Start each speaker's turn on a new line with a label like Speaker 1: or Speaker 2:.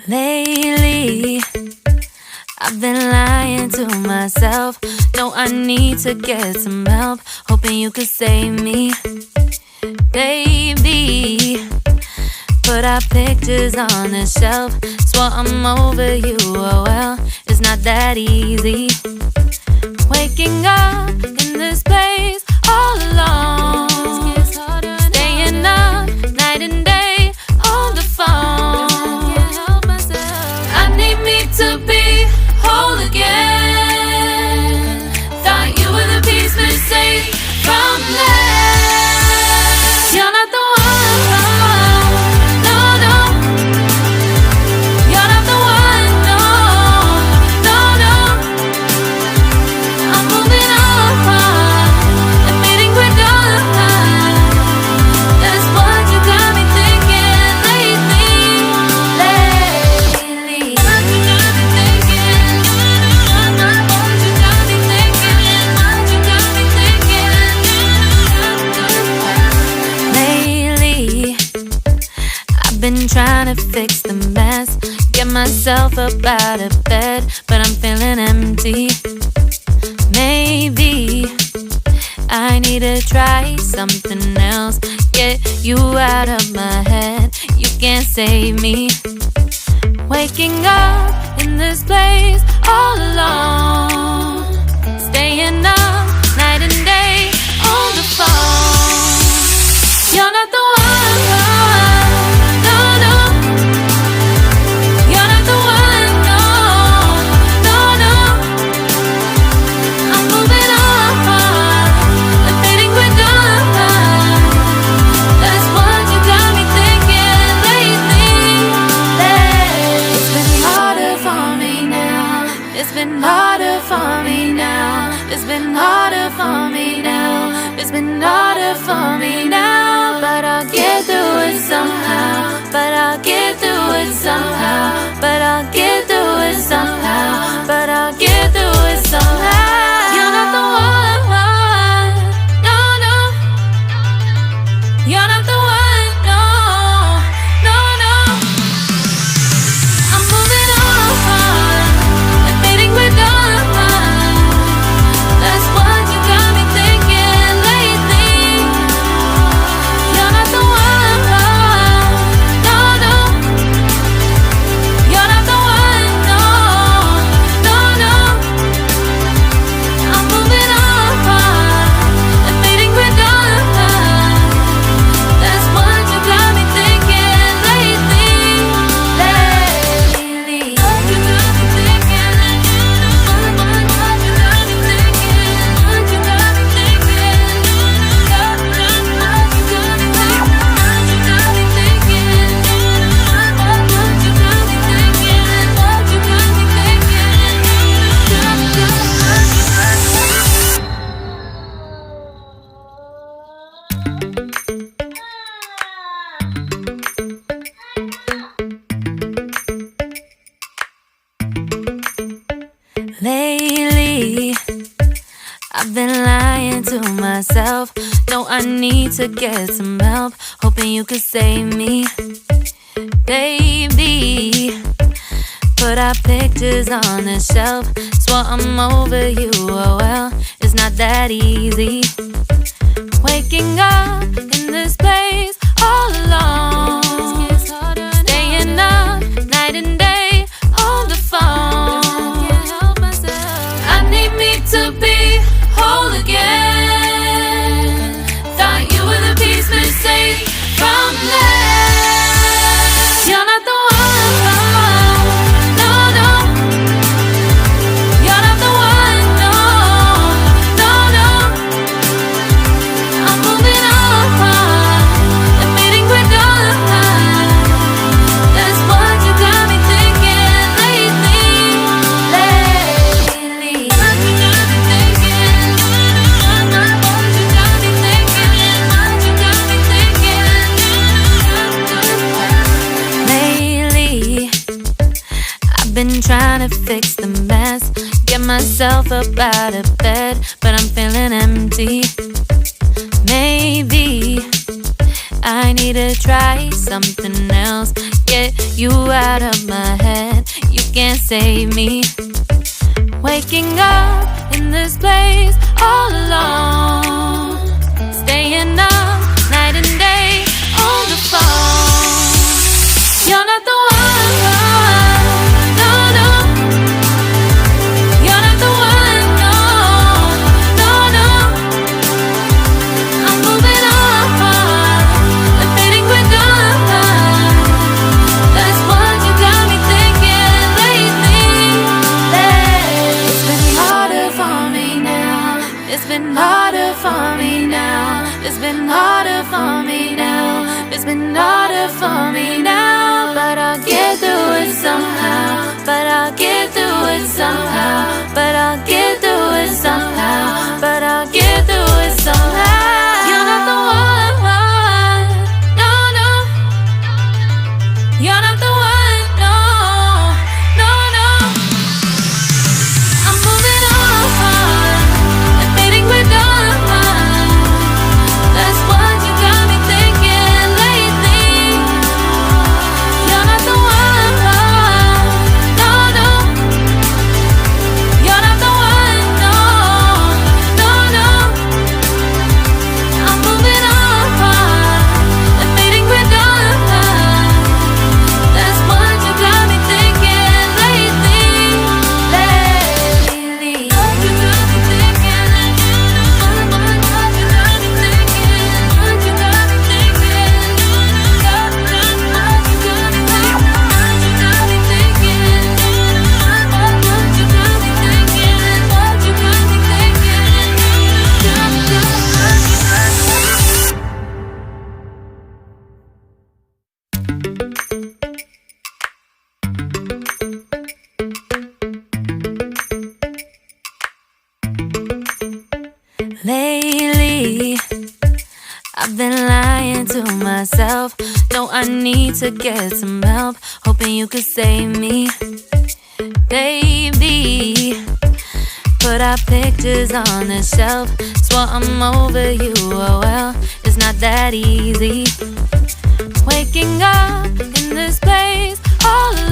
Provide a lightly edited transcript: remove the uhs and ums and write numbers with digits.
Speaker 1: Lately, I've been lying to myself. No, I need to get some help. Hoping you could save me, baby. Put our pictures on the shelf. Swore I'm over you, oh well, it's not that easy. Waking up in this place all alone, staying up night and day on the phone. To be whole again. Thought you were the piece missing from left. You're not the one, no, no. You're not the one, no, no, no. I'm moving on, admitting we're done. That's what you got me thinking lately. Been trying to fix the mess, get myself up out of bed, but I'm feeling empty. Maybe I need to try something else. Get you out of my head, you can't save me. Waking up in this place all alone, staying up night and day on the phone. You're not the one. It's been harder for me now. It's been harder for me now. It's been harder for me now. But I'll get through it somehow. But I'll get through it somehow. But I'll get through it somehow. But I'll get through it somehow. You're not the one, no, no. You're not the one, no, no, no. I'm moving on. We're done. That's what you got me thinking lately. You're not the one, no, no. You're not the one, no, no, no. I'm moving on, admitting we're done. That's what you got me thinking lately. Lately, I've been lying to myself. No, I need to get some help. Hoping you could save me, baby. Put our pictures on the shelf. Swore I'm over you, oh well, it's not that easy. Waking up in this place all alone, staying up night and day on the phone. To be whole again. Thought you were the piece missing from left. You're not the one, no, no. You're not the one, no, no, no. I'm moving on, been trying to fix the mess, get myself up out of bed, but I'm feeling empty. Maybe I need to try something else, get you out of my head. You can't save me. Waking up in this place all alone, staying up night and day on the phone. You're not the one, no, no. You're not the one, no, no, no. I'm moving on, the fading we're done. That's what you got me thinking lately. It's been harder for me now. It's been harder for me now. It's been harder for me now. It's been harder for me now. But I'll get through it somehow. But I'll get through it somehow. But I'll get through it somehow. But I'll get through it somehow. You're not the one, no, no. You're not the one, no, no, no. I'm moving on, the fading we're done. That's what you got me thinking lately. You're not the one, no, no. You're not the one, no, no, no. I'm moving on, the fading we're done. That's what you got me thinking lately. Lately. What you got me thinking? What you got me thinking? What you got me thinking? What you got me thinking? What you got me thinking? What you got me thinking? What you got me thinking? Lately, I've been lying to myself. No, I need to get some help. Hoping you could save me, baby. Put our pictures on the shelf. Swore I'm over you, oh well, it's not that easy. Waking up in this place all alone.